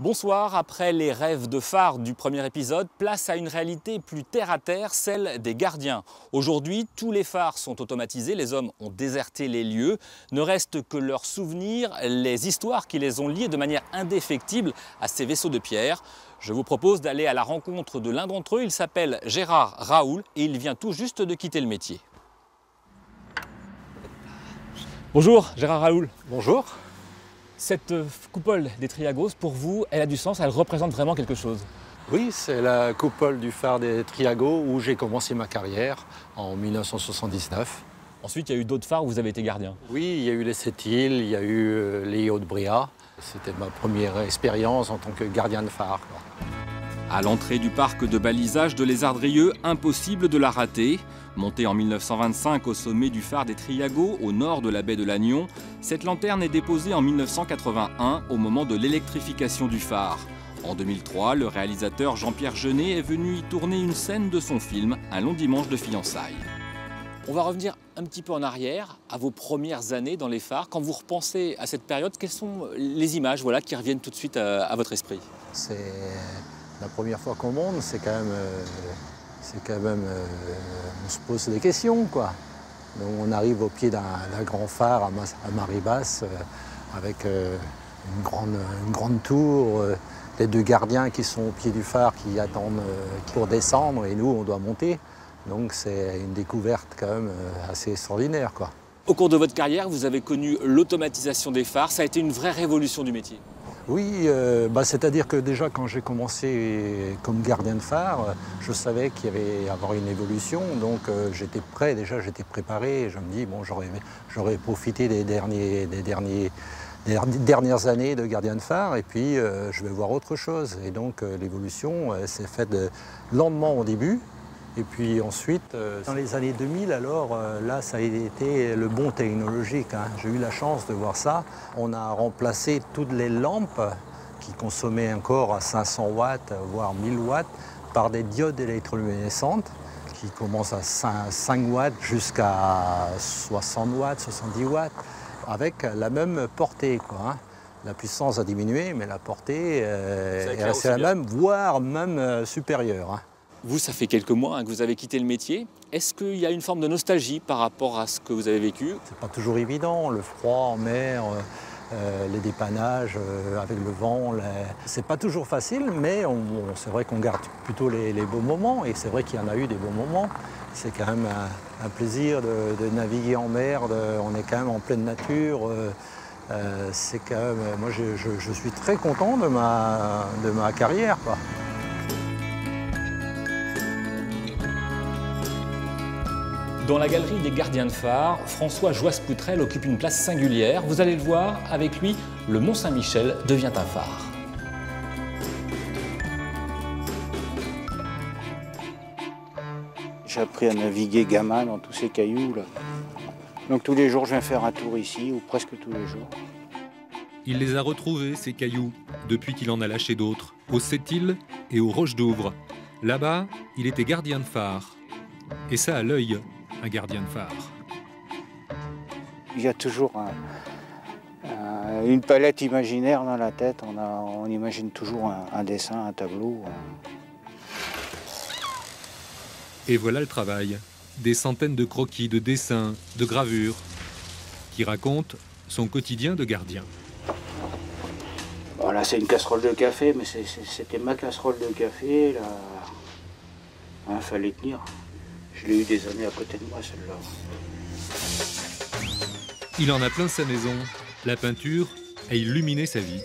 Bonsoir, après les rêves de phare du premier épisode, place à une réalité plus terre-à-terre, celle des gardiens. Aujourd'hui, tous les phares sont automatisés, les hommes ont déserté les lieux. Ne reste que leurs souvenirs, les histoires qui les ont liés de manière indéfectible à ces vaisseaux de pierre. Je vous propose d'aller à la rencontre de l'un d'entre eux, il s'appelle Gérard Raoul et il vient tout juste de quitter le métier. Bonjour Gérard Raoul. Bonjour. Cette coupole des Triagos, pour vous, elle a du sens, elle représente vraiment quelque chose? Oui, c'est la coupole du phare des Triagos où j'ai commencé ma carrière en 1979. Ensuite, il y a eu d'autres phares où vous avez été gardien. Oui, il y a eu les Sept-Îles, il y a eu les Hauts-de-Bria. C'était ma première expérience en tant que gardien de phare. À l'entrée du parc de balisage de Lézardrieux, impossible de la rater. Montée en 1925 au sommet du phare des Triagos, au nord de la baie de Lannion, cette lanterne est déposée en 1981 au moment de l'électrification du phare. En 2003, le réalisateur Jean-Pierre Jeunet est venu y tourner une scène de son film, Un long dimanche de fiançailles. On va revenir un petit peu en arrière, à vos premières années dans les phares. Quand vous repensez à cette période, quelles sont les images qui reviennent tout de suite à votre esprit? C'est la première fois qu'on monte, c'est quand même, on se pose des questions, quoi. Donc on arrive au pied d'un grand phare à marée basse, avec une grande tour, les deux gardiens qui sont au pied du phare qui attendent pour descendre et nous on doit monter. Donc c'est une découverte quand même assez extraordinaire, quoi. Au cours de votre carrière, vous avez connu l'automatisation des phares, ça a été une vraie révolution du métier. Oui, c'est-à-dire que déjà quand j'ai commencé comme gardien de phare, je savais qu'il y avait à avoir une évolution, donc j'étais prêt, déjà j'étais préparé, et je me dis bon j'aurais profité des dernières années de gardien de phare et puis je vais voir autre chose. Et donc l'évolution s'est faite lentement au début. Et puis ensuite, dans les années 2000, alors là, ça a été le bond technologique, hein. J'ai eu la chance de voir ça. On a remplacé toutes les lampes qui consommaient encore à 500 watts, voire 1000 watts, par des diodes électroluminescentes qui commencent à 5 watts jusqu'à 60 watts, 70 watts, avec la même portée, quoi, hein. La puissance a diminué, mais la portée est restée la même, voire même supérieure, hein. Vous, ça fait quelques mois que vous avez quitté le métier. Est-ce qu'il y a une forme de nostalgie par rapport à ce que vous avez vécu? C'est pas toujours évident, le froid en mer, les dépannages avec le vent. C'est pas toujours facile, mais c'est vrai qu'on garde plutôt les beaux moments, et c'est vrai qu'il y en a eu des beaux moments. C'est quand même un plaisir de naviguer en mer, on est quand même en pleine nature. C'est quand même, moi je suis très content de ma carrière, quoi. Dans la galerie des gardiens de phare, François Joisse-Poutrel occupe une place singulière. Vous allez le voir, avec lui, le Mont-Saint-Michel devient un phare. J'ai appris à naviguer gamin dans tous ces cailloux là. Donc tous les jours je viens faire un tour ici, ou presque tous les jours. Il les a retrouvés, ces cailloux, depuis qu'il en a lâché d'autres, aux Sept-Îles et aux Roches d'Ouvre. Là-bas, il était gardien de phare. Et ça à l'œil, un gardien de phare. Il y a toujours une palette imaginaire dans la tête, on imagine toujours un dessin, un tableau. Et voilà le travail. Des centaines de croquis, de dessins, de gravures, qui racontent son quotidien de gardien. Bon, là c'est une casserole de café, mais c'était ma casserole de café, là. Hein, fallait tenir. Je l'ai eu des années à côté de moi, celle-là. Il en a plein sa maison. La peinture a illuminé sa vie.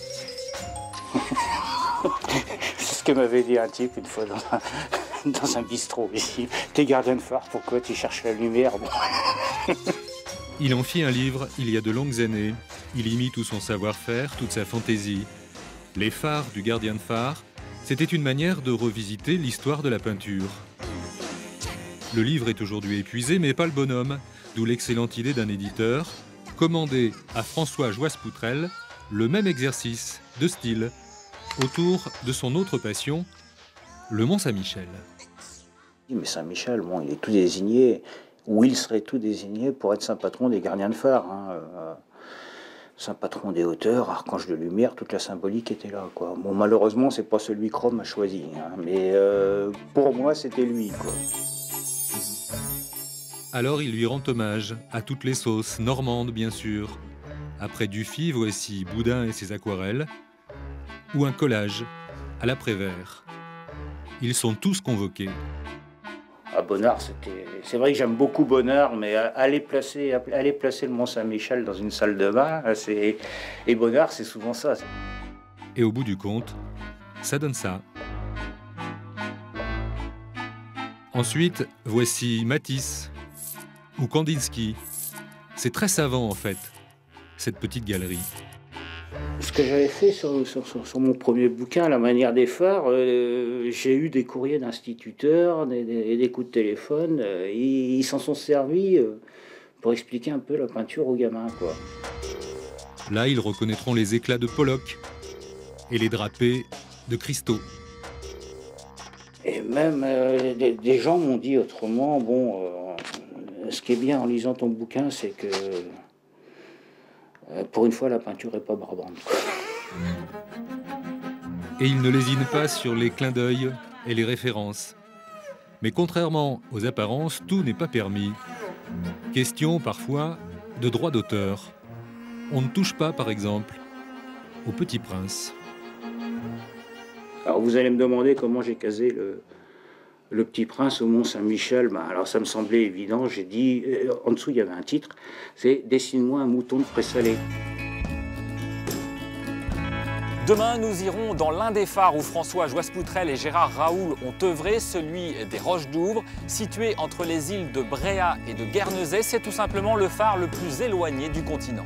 C'est ce que m'avait dit un type une fois dans un bistrot ici. T'es gardien de phare, pourquoi tu cherches la lumière? Il en fit un livre il y a de longues années. Il y mit tout son savoir-faire, toute sa fantaisie. Les phares du gardien de phare, c'était une manière de revisiter l'histoire de la peinture. Le livre est aujourd'hui épuisé, mais pas le bonhomme, d'où l'excellente idée d'un éditeur, commander à François Joisse-Poutrel le même exercice de style, autour de son autre passion, le Mont-Saint-Michel. Mais Saint-Michel, bon, il est tout désigné, ou il serait tout désigné pour être saint patron des gardiens de phare, hein. Saint patron des hauteurs, archange de lumière, toute la symbolique était là, quoi. Bon, malheureusement, c'est pas celui que Rome a choisi, hein, mais pour moi, c'était lui, quoi. Alors il lui rend hommage, à toutes les sauces, normandes bien sûr. Après Dufy, voici Boudin et ses aquarelles, ou un collage, à l'après-vert. Ils sont tous convoqués. À Bonnard, c'est vrai que j'aime beaucoup Bonnard, mais aller placer le Mont-Saint-Michel dans une salle de bain, et Bonnard, c'est souvent ça. Et au bout du compte, ça donne ça. Ensuite, voici Matisse ou Kandinsky. C'est très savant en fait, cette petite galerie. Ce que j'avais fait sur mon premier bouquin, La manière des phares, j'ai eu des courriers d'instituteurs, des coups de téléphone. Ils s'en sont servis pour expliquer un peu la peinture aux gamins, quoi. Là, ils reconnaîtront les éclats de Pollock et les drapés de Christo. Et même des gens m'ont dit autrement, bon, ce qui est bien en lisant ton bouquin, c'est que pour une fois, la peinture n'est pas barbante. Et il ne lésine pas sur les clins d'œil et les références. Mais contrairement aux apparences, tout n'est pas permis. Question, parfois, de droit d'auteur. On ne touche pas, par exemple, au Petit Prince. Alors vous allez me demander comment j'ai casé le Petit Prince au Mont-Saint-Michel. Ben, alors ça me semblait évident, j'ai dit, en dessous il y avait un titre, c'est « Dessine-moi un mouton de présalé ». Demain, nous irons dans l'un des phares où François Joisse-Poutrel et Gérard Raoul ont œuvré, celui des Roches d'Ouvre, situé entre les îles de Bréhat et de Guernesey. C'est tout simplement le phare le plus éloigné du continent.